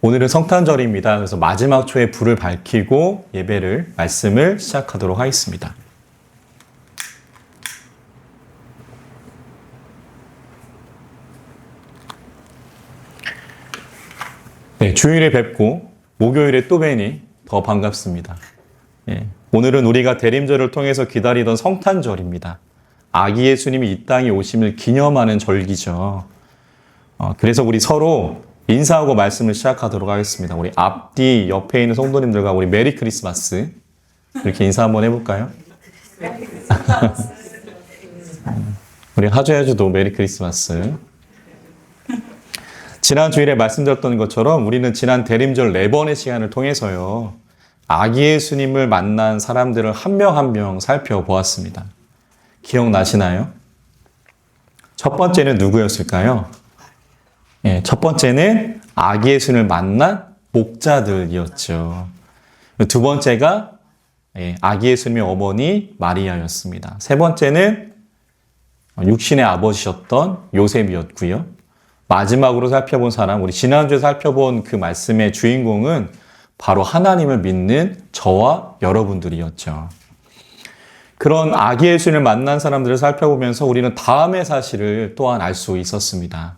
오늘은 성탄절입니다. 그래서 마지막 초에 불을 밝히고 예배를, 말씀을 시작하도록 하겠습니다. 네, 주일에 뵙고 목요일에 또 뵈니 더 반갑습니다. 오늘은 우리가 대림절을 통해서 기다리던 성탄절입니다. 아기 예수님이 이 땅에 오심을 기념하는 절기죠. 그래서 우리 서로 인사하고 말씀을 시작하도록 하겠습니다. 우리 앞뒤 옆에 있는 성도님들과 우리 메리 크리스마스 이렇게 인사 한번 해볼까요? 우리 하주야주도 메리 크리스마스. 지난 주일에 말씀드렸던 것처럼 우리는 지난 대림절 4번의 시간을 통해서요, 아기 예수님을 만난 사람들을 한 명 한 명 살펴보았습니다. 기억나시나요? 첫 번째는 누구였을까요? 첫 번째는 아기 예수님을 만난 목자들이었죠. 두 번째가 아기 예수님의 어머니 마리아였습니다. 세 번째는 육신의 아버지셨던 요셉이었고요. 마지막으로 살펴본 사람, 우리 지난주에 살펴본 그 말씀의 주인공은 바로 하나님을 믿는 저와 여러분들이었죠. 그런 아기 예수님을 만난 사람들을 살펴보면서 우리는 다음의 사실을 또한 알 수 있었습니다.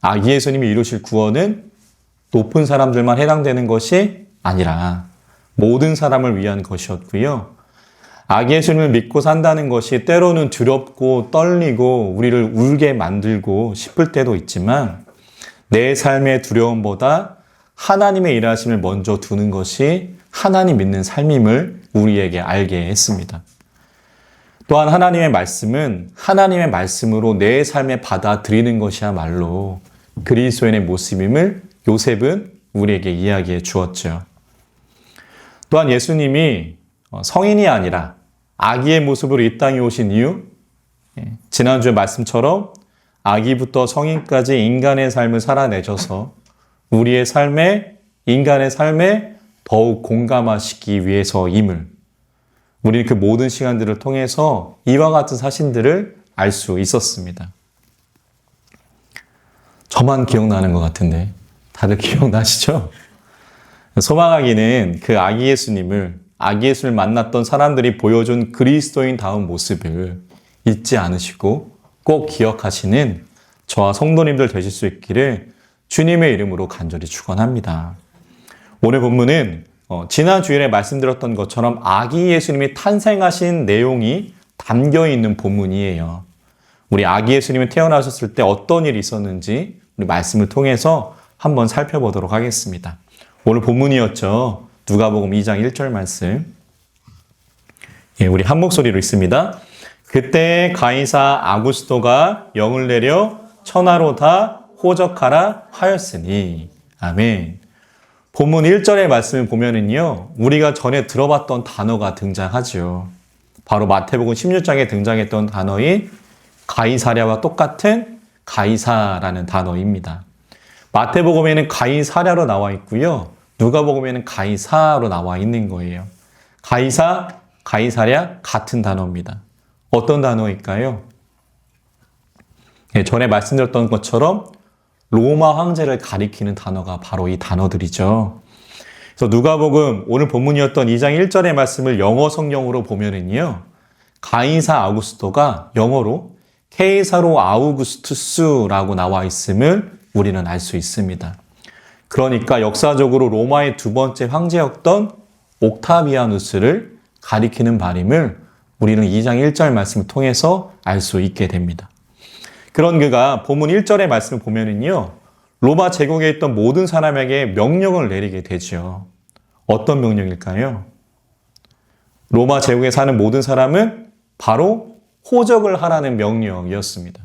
아기 예수님이 이루실 구원은 높은 사람들만 해당되는 것이 아니라 모든 사람을 위한 것이었고요. 아기 예수님을 믿고 산다는 것이 때로는 두렵고 떨리고 우리를 울게 만들고 싶을 때도 있지만 내 삶의 두려움보다 하나님의 일하심을 먼저 두는 것이 하나님 믿는 삶임을 우리에게 알게 했습니다. 또한 하나님의 말씀은 하나님의 말씀으로 내 삶에 받아들이는 것이야말로 그리스도인의 모습임을 요셉은 우리에게 이야기해 주었죠. 또한 예수님이 성인이 아니라 아기의 모습으로 이 땅에 오신 이유, 지난주의 말씀처럼 아기부터 성인까지 인간의 삶을 살아내셔서 우리의 삶에, 인간의 삶에 더욱 공감하시기 위해서임을, 우리는 그 모든 시간들을 통해서 이와 같은 사실들을 알 수 있었습니다. 저만 기억나는 것 같은데 다들 기억나시죠? 소망아기는 그 아기 예수님을 만났던 사람들이 보여준 그리스도인다운 모습을 잊지 않으시고 꼭 기억하시는 저와 성도님들 되실 수 있기를 주님의 이름으로 간절히 축원합니다. 오늘 본문은 지난 주일에 말씀드렸던 것처럼 아기 예수님이 탄생하신 내용이 담겨있는 본문이에요. 우리 아기 예수님이 태어나셨을 때 어떤 일이 있었는지 우리 말씀을 통해서 한번 살펴보도록 하겠습니다. 오늘 본문이었죠. 누가복음 2장 1절 말씀. 우리 한 목소리로 읽습니다. 그때 가이사 아구스토가 영을 내려 천하로 다 호적하라 하였으니. 아멘. 본문 1절의 말씀을 보면은요, 우리가 전에 들어봤던 단어가 등장하죠. 바로 마태복음 16장에 등장했던 단어인 가이사랴와 똑같은 가이사라는 단어입니다. 마태복음에는 가이사랴로 나와 있고요. 누가복음에는 가이사로 나와 있는 거예요. 가이사, 가이사랴 같은 단어입니다. 어떤 단어일까요? 전에 말씀드렸던 것처럼 로마 황제를 가리키는 단어가 바로 이 단어들이죠. 그래서 누가복음 오늘 본문이었던 2장 1절의 말씀을 영어 성경으로 보면은요, 가이사 아우구스토가 영어로 케이사로 아우구스투스라고 나와 있음을 우리는 알 수 있습니다. 그러니까 역사적으로 로마의 두 번째 황제였던 옥타비아누스를 가리키는 발음을 우리는 2장 1절 말씀을 통해서 알 수 있게 됩니다. 그런 그가 본문 1절의 말씀을 보면은요, 로마 제국에 있던 모든 사람에게 명령을 내리게 되죠. 어떤 명령일까요? 로마 제국에 사는 모든 사람은 바로 호적을 하라는 명령이었습니다.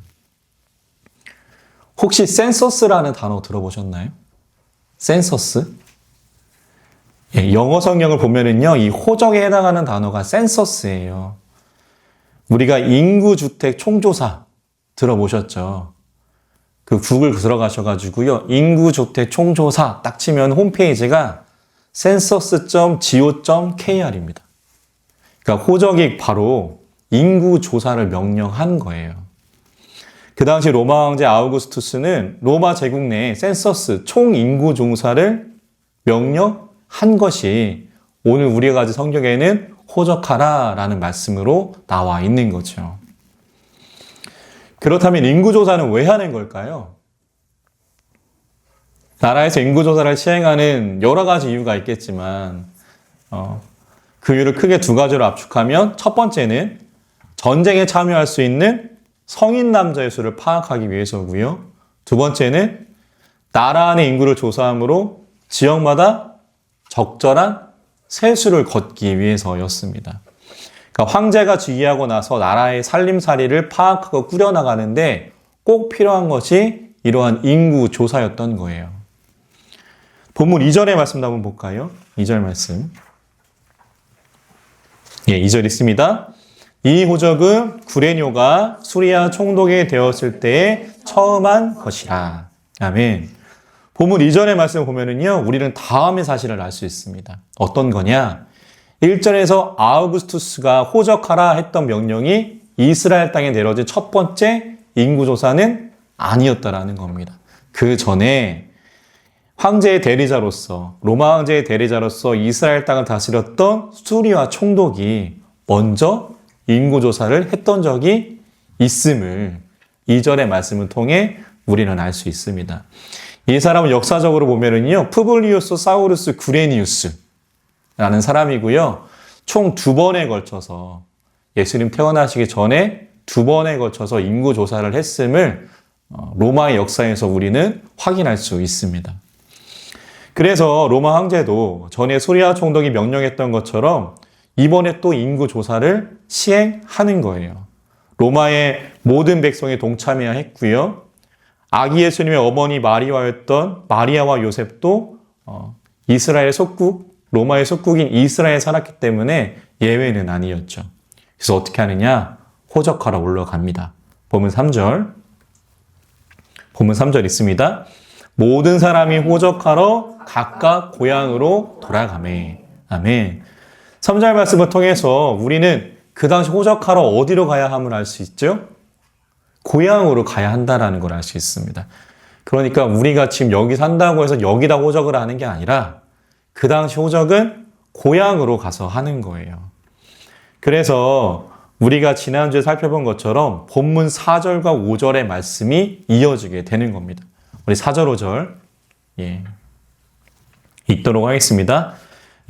혹시 센서스라는 단어 들어보셨나요? 센서스? 영어 성경을 보면은요, 이 호적에 해당하는 단어가 센서스예요. 우리가 인구주택 총조사 들어보셨죠? 그 구글 들어가셔가지고요, 인구주택 총조사 딱 치면 홈페이지가 census.go.kr입니다. 그러니까 호적이 바로 인구조사를 명령한 거예요. 그 당시 로마 황제 아우구스투스는 로마 제국 내 센서스 총 인구 조사를 명령한 것이 오늘 우리가 가진 성경에는 호적하라라는 말씀으로 나와 있는 거죠. 그렇다면 인구조사는 왜 하는 걸까요? 나라에서 인구조사를 시행하는 여러 가지 이유가 있겠지만 그 이유를 크게 두 가지로 압축하면 첫 번째는 전쟁에 참여할 수 있는 성인 남자의 수를 파악하기 위해서고요. 두 번째는 나라 안의 인구를 조사함으로 지역마다 적절한 세수를 걷기 위해서였습니다. 그러니까 황제가 즉위하고 나서 나라의 살림살이를 파악하고 꾸려나가는데 꼭 필요한 것이 이러한 인구 조사였던 거예요. 본문 2절의 말씀도 한번 볼까요? 2절 말씀. 2절 있습니다. 이 호적은 구레뇨가 수리아 총독이 되었을 때에 처음 한 것이라. 아멘. 본문 이전의 말씀을 보면은요, 우리는 다음의 사실을 알 수 있습니다. 어떤 거냐? 1절에서 아우구스투스가 호적하라 했던 명령이 이스라엘 땅에 내려진 첫 번째 인구조사는 아니었다라는 겁니다. 그 전에 황제의 대리자로서, 로마 황제의 대리자로서 이스라엘 땅을 다스렸던 수리아 총독이 먼저 인구조사를 했던 적이 있음을 2절의 말씀을 통해 우리는 알 수 있습니다. 이 사람은 역사적으로 보면은요, 푸블리우스 사우루스 구레니우스라는 사람이고요. 총 2번에 걸쳐서 예수님 태어나시기 전에 2번에 걸쳐서 인구조사를 했음을 로마의 역사에서 우리는 확인할 수 있습니다. 그래서 로마 황제도 전에 수리아 총독이 명령했던 것처럼 이번에 또 인구조사를 시행하는 거예요. 로마의 모든 백성이 동참해야 했고요. 아기 예수님의 어머니 마리아였던 마리아와 요셉도 이스라엘 속국, 로마의 속국인 이스라엘에 살았기 때문에 예외는 아니었죠. 그래서 어떻게 하느냐? 호적하러 올라갑니다. 본문 3절. 본문 3절 있습니다. 모든 사람이 호적하러 각각 고향으로 돌아가매. 아멘. 3절 말씀을 통해서 우리는 그 당시 호적하러 어디로 가야 함을 알 수 있죠? 고향으로 가야 한다는 걸 알 수 있습니다. 그러니까 우리가 지금 여기 산다고 해서 여기다 호적을 하는 게 아니라 그 당시 호적은 고향으로 가서 하는 거예요. 그래서 우리가 지난주에 살펴본 것처럼 본문 4절과 5절의 말씀이 이어지게 되는 겁니다. 우리 4절, 5절 읽도록 하겠습니다.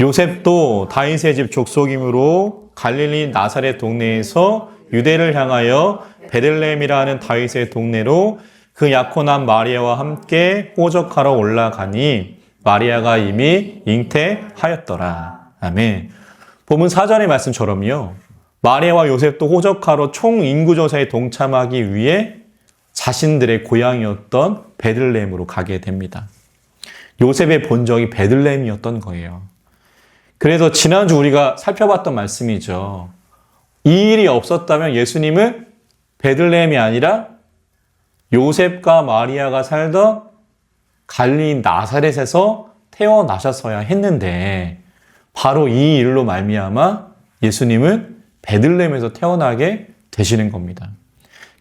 요셉도 다윗의 집 족속이므로 갈릴리 나사렛 동네에서 유대를 향하여 베들레헴이라는 다윗의 동네로 그 약혼한 마리아와 함께 호적하러 올라가니 마리아가 이미 잉태하였더라. 아멘. 본문 4절의 말씀처럼요. 마리아와 요셉도 호적하러 총 인구조사에 동참하기 위해 자신들의 고향이었던 베들레헴으로 가게 됩니다. 요셉의 본적이 베들레헴이었던 거예요. 그래서 지난주 우리가 살펴봤던 말씀이죠. 이 일이 없었다면 예수님은 베들레헴이 아니라 요셉과 마리아가 살던 갈릴리 나사렛에서 태어나셨어야 했는데 바로 이 일로 말미암아 예수님은 베들레헴에서 태어나게 되시는 겁니다.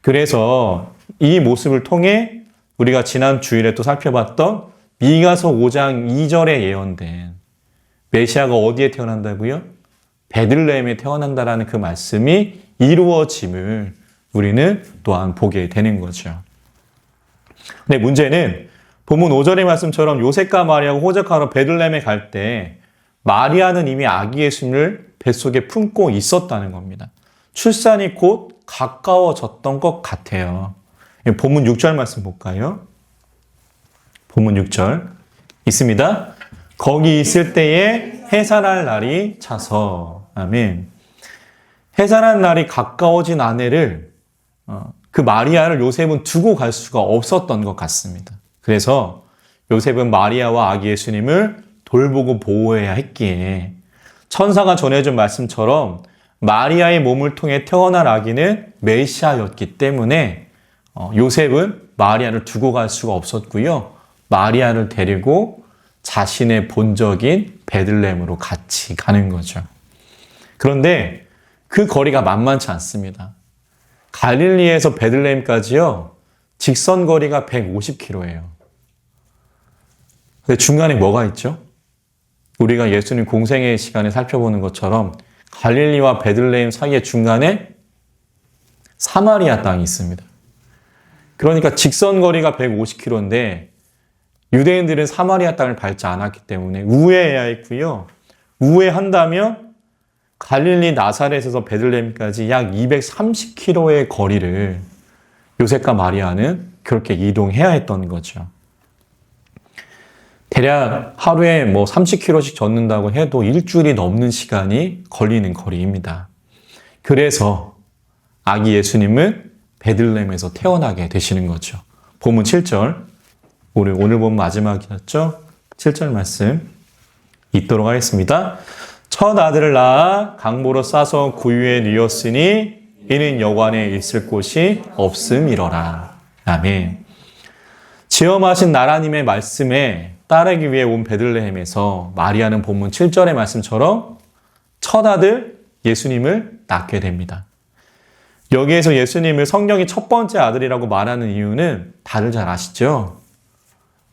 그래서 이 모습을 통해 우리가 지난 주일에 또 살펴봤던 미가서 5장 2절에 예언된 메시아가 어디에 태어난다고요? 베들레헴에 태어난다라는 그 말씀이 이루어짐을 우리는 또한 보게 되는 거죠. 근데 문제는 본문 5절의 말씀처럼 요셉과 마리아가 호적하러 베들레헴에 갈 때 마리아는 이미 아기 예수님을 뱃속에 품고 있었다는 겁니다. 출산이 곧 가까워졌던 것 같아요. 본문 6절 말씀 볼까요? 본문 6절 있습니다. 거기 있을 때에 해산할 날이 차서. 아멘. 해산할 날이 가까워진 아내를 그 마리아를 요셉은 두고 갈 수가 없었던 것 같습니다. 그래서 요셉은 마리아와 아기 예수님을 돌보고 보호해야 했기에 천사가 전해준 말씀처럼 마리아의 몸을 통해 태어날 아기는 메시아였기 때문에 요셉은 마리아를 두고 갈 수가 없었고요. 마리아를 데리고 자신의 본적인 베들레헴으로 같이 가는 거죠. 그런데 그 거리가 만만치 않습니다. 갈릴리에서 베들레헴까지요, 직선 거리가 150km예요. 근데 중간에 뭐가 있죠? 우리가 예수님 공생의 시간에 살펴보는 것처럼 갈릴리와 베들레헴 사이의 중간에 사마리아 땅이 있습니다. 그러니까 직선 거리가 150km인데 유대인들은 사마리아 땅을 밟지 않았기 때문에 우회해야 했고요. 우회한다면 갈릴리 나사렛에서 베들레헴까지 약 230km의 거리를 요셉과 마리아는 그렇게 이동해야 했던 거죠. 대략 하루에 30km씩 걷는다고 해도 일주일이 넘는 시간이 걸리는 거리입니다. 그래서 아기 예수님은 베들레헴에서 태어나게 되시는 거죠. 본문 7절, 오늘 본문 마지막이었죠? 7절 말씀 읽도록 하겠습니다. 첫 아들을 낳아 강보로 싸서 구유에 뉘었으니 이는 여관에 있을 곳이 없음이러라. 아멘. 지엄하신 나라님의 말씀에 따르기 위해 온 베들레헴에서 마리아는 본문 7절의 말씀처럼 첫 아들 예수님을 낳게 됩니다. 여기에서 예수님을 성경이 첫 번째 아들이라고 말하는 이유는 다들 잘 아시죠?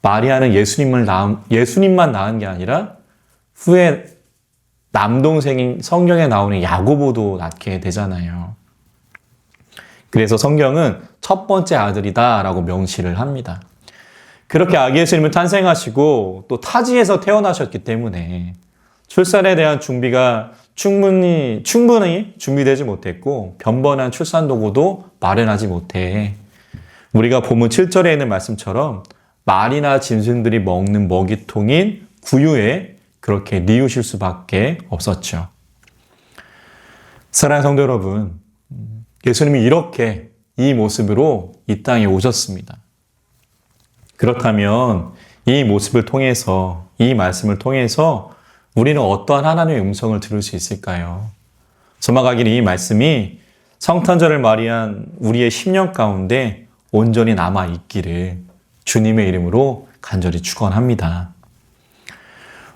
마리아는 예수님만 낳은 게 아니라 후에 남동생인 성경에 나오는 야고보도 낳게 되잖아요. 그래서 성경은 첫 번째 아들이다라고 명시를 합니다. 그렇게 아기 예수님을 탄생하시고 또 타지에서 태어나셨기 때문에 출산에 대한 준비가 충분히 준비되지 못했고 변번한 출산 도구도 마련하지 못해 우리가 본문 7절에 있는 말씀처럼 말이나 짐승들이 먹는 먹이통인 구유에 그렇게 뉘우실 수밖에 없었죠. 사랑하는 성도 여러분, 예수님이 이렇게 이 모습으로 이 땅에 오셨습니다. 그렇다면 이 모습을 통해서, 이 말씀을 통해서 우리는 어떠한 하나님의 음성을 들을 수 있을까요? 소망하기를 이 말씀이 성탄절을 맞이한 우리의 심령 가운데 온전히 남아있기를 주님의 이름으로 간절히 축원합니다.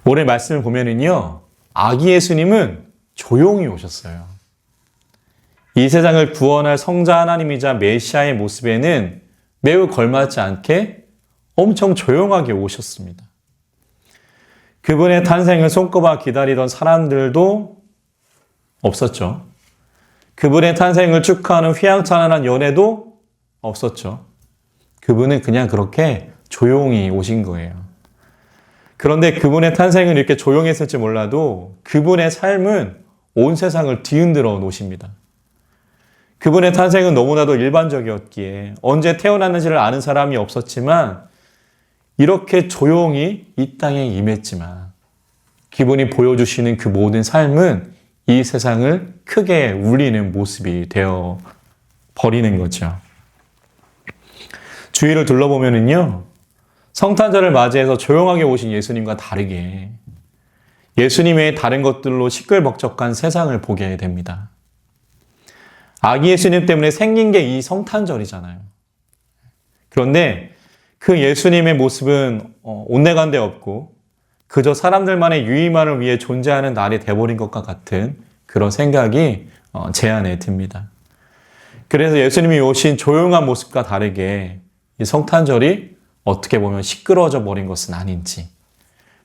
오늘 말씀을 보면은요, 아기 예수님은 조용히 오셨어요. 이 세상을 구원할 성자 하나님이자 메시아의 모습에는 매우 걸맞지 않게 엄청 조용하게 오셨습니다. 그분의 탄생을 손꼽아 기다리던 사람들도 없었죠. 그분의 탄생을 축하하는 휘황찬란한 연회도 없었죠. 그분은 그냥 그렇게 조용히 오신 거예요. 그런데 그분의 탄생은 이렇게 조용했을지 몰라도 그분의 삶은 온 세상을 뒤흔들어 놓으십니다. 그분의 탄생은 너무나도 일반적이었기에 언제 태어났는지를 아는 사람이 없었지만 이렇게 조용히 이 땅에 임했지만 그분이 보여주시는 그 모든 삶은 이 세상을 크게 울리는 모습이 되어 버리는 거죠. 주위를 둘러보면은요, 성탄절을 맞이해서 조용하게 오신 예수님과 다르게 예수님 외에 다른 것들로 시끌벅적한 세상을 보게 됩니다. 아기 예수님 때문에 생긴 게 이 성탄절이잖아요. 그런데 그 예수님의 모습은 온데간데 없고 그저 사람들만의 유의만을 위해 존재하는 날이 돼버린 것과 같은 그런 생각이 제 안에 듭니다. 그래서 예수님이 오신 조용한 모습과 다르게 이 성탄절이 어떻게 보면 시끄러워져 버린 것은 아닌지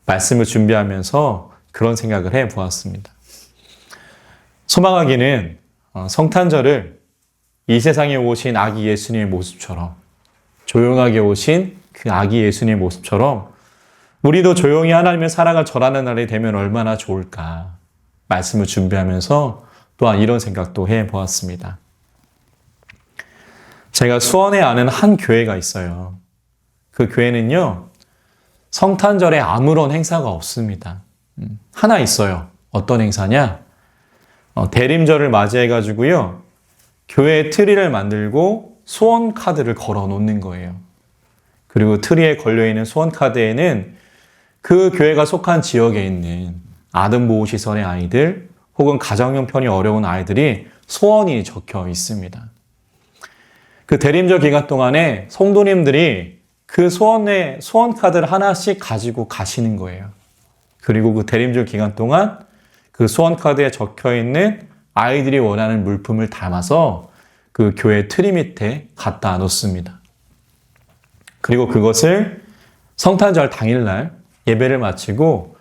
말씀을 준비하면서 그런 생각을 해보았습니다. 소망하기는 성탄절을 이 세상에 오신 아기 예수님의 모습처럼 조용하게 오신 그 아기 예수님의 모습처럼 우리도 조용히 하나님의 사랑을 전하는 날이 되면 얼마나 좋을까 말씀을 준비하면서 또한 이런 생각도 해보았습니다. 제가 수원에 아는 한 교회가 있어요. 그 교회는요, 성탄절에 아무런 행사가 없습니다. 하나 있어요. 어떤 행사냐? 대림절을 맞이해가지고요, 교회 트리를 만들고 소원 카드를 걸어 놓는 거예요. 그리고 트리에 걸려있는 소원 카드에는 그 교회가 속한 지역에 있는 아동보호시설의 아이들 혹은 가정 형편이 어려운 아이들이 소원이 적혀 있습니다. 그 대림절 기간 동안에 성도님들이 그 소원 카드를 하나씩 가지고 가시는 거예요. 그리고 그 대림절 기간 동안 그 소원 카드에 적혀 있는 아이들이 원하는 물품을 담아서 그 교회 트리 밑에 갖다 놓습니다. 그리고 그것을 성탄절 당일날 예배를 마치고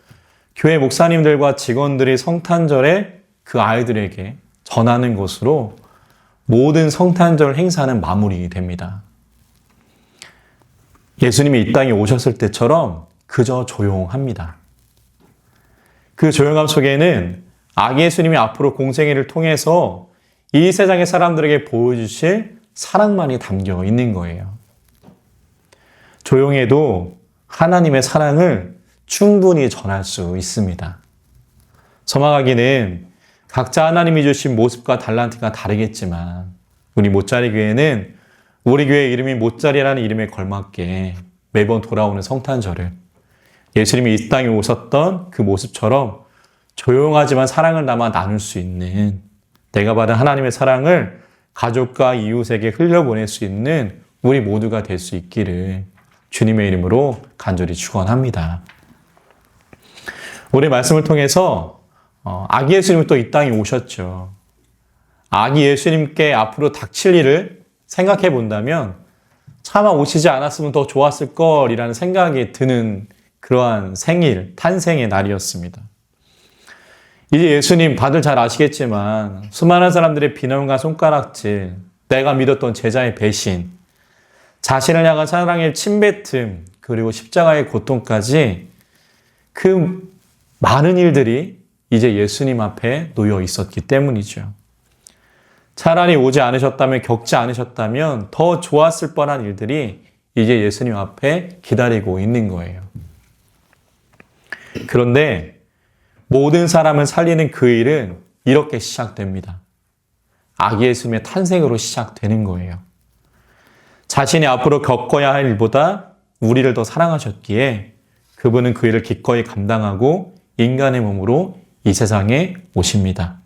교회 목사님들과 직원들이 성탄절에 그 아이들에게 전하는 것으로 모든 성탄절 행사는 마무리됩니다. 예수님이 이 땅에 오셨을 때처럼 그저 조용합니다. 그 조용함 속에는 아기 예수님이 앞으로 공생애를 통해서 이 세상의 사람들에게 보여주실 사랑만이 담겨 있는 거예요. 조용해도 하나님의 사랑을 충분히 전할 수 있습니다. 서막아기는 각자 하나님이 주신 모습과 달란트가 다르겠지만 우리 못자리 교회는 우리 교회 이름이 못자리라는 이름에 걸맞게 매번 돌아오는 성탄절을 예수님이 이 땅에 오셨던 그 모습처럼 조용하지만 사랑을 담아 나눌 수 있는, 내가 받은 하나님의 사랑을 가족과 이웃에게 흘려보낼 수 있는 우리 모두가 될 수 있기를 주님의 이름으로 간절히 축원합니다. 우리 말씀을 통해서 아기 예수님이 또 이 땅에 오셨죠. 아기 예수님께 앞으로 닥칠 일을 생각해 본다면 차마 오시지 않았으면 더 좋았을 걸이라는 생각이 드는 그러한 생일, 탄생의 날이었습니다. 이제 예수님 다들 잘 아시겠지만 수많은 사람들의 비난과 손가락질, 내가 믿었던 제자의 배신, 자신을 향한 사랑의 침뱉음, 그리고 십자가의 고통까지 그 많은 일들이 이제 예수님 앞에 놓여 있었기 때문이죠. 차라리 오지 않으셨다면, 겪지 않으셨다면 더 좋았을 뻔한 일들이 이제 예수님 앞에 기다리고 있는 거예요. 그런데 모든 사람을 살리는 그 일은 이렇게 시작됩니다. 아기 예수님의 탄생으로 시작되는 거예요. 자신이 앞으로 겪어야 할 일보다 우리를 더 사랑하셨기에 그분은 그 일을 기꺼이 감당하고 인간의 몸으로 이 세상에 오십니다.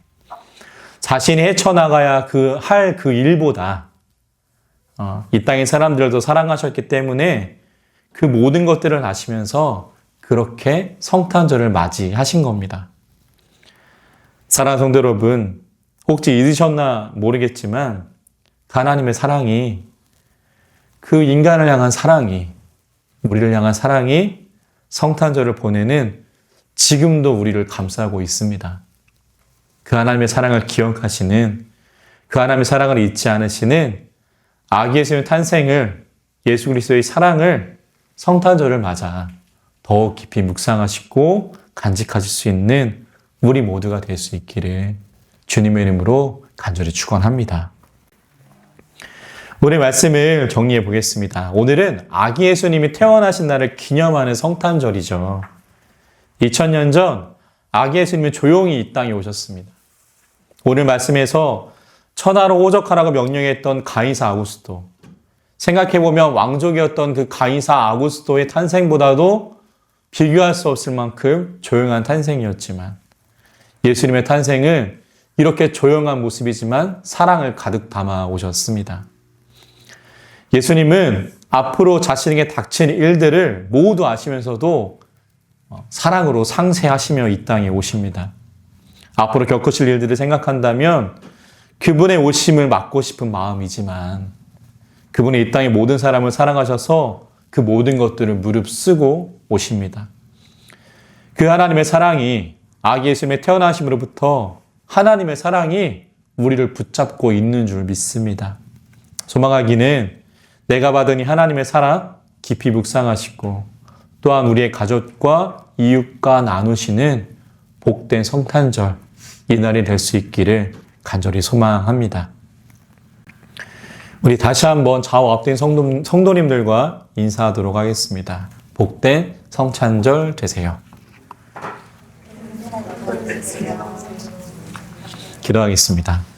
자신이 헤쳐나가야 할 그 일보다 이 땅의 사람들을 더 사랑하셨기 때문에 그 모든 것들을 아시면서 그렇게 성탄절을 맞이하신 겁니다. 사랑하는 성도 여러분, 혹시 잊으셨나 모르겠지만 하나님의 사랑이, 그 인간을 향한 사랑이, 우리를 향한 사랑이 성탄절을 보내는 지금도 우리를 감싸고 있습니다. 그 하나님의 사랑을 기억하시는, 그 하나님의 사랑을 잊지 않으시는 아기 예수님의 탄생을, 예수 그리스도의 사랑을 성탄절을 맞아 더 깊이 묵상하시고 간직하실 수 있는 우리 모두가 될 수 있기를 주님의 이름으로 간절히 축원합니다. 오늘 말씀을 정리해 보겠습니다. 오늘은 아기 예수님이 태어나신 날을 기념하는 성탄절이죠. 2000년 전 아기 예수님이 조용히 이 땅에 오셨습니다. 오늘 말씀에서 천하로 오적하라고 명령했던 가이사 아구스도, 생각해보면 왕족이었던 그 가이사 아구스도의 탄생보다도 비교할 수 없을 만큼 조용한 탄생이었지만 예수님의 탄생은 이렇게 조용한 모습이지만 사랑을 가득 담아 오셨습니다. 예수님은 앞으로 자신에게 닥친 일들을 모두 아시면서도 사랑으로 상세하시며 이 땅에 오십니다. 앞으로 겪으실 일들을 생각한다면 그분의 오심을 막고 싶은 마음이지만 그분이 이 땅의 모든 사람을 사랑하셔서 그 모든 것들을 무릅쓰고 오십니다. 그 하나님의 사랑이, 아기 예수님의 태어나심으로부터 하나님의 사랑이 우리를 붙잡고 있는 줄 믿습니다. 소망하기는 내가 받은 이 하나님의 사랑 깊이 묵상하시고 또한 우리의 가족과 이웃과 나누시는 복된 성탄절, 이날이 될 수 있기를 간절히 소망합니다. 우리 다시 한번 좌우 앞뒤인 성도님들과 인사하도록 하겠습니다. 복된 성탄절 되세요. 기도하겠습니다.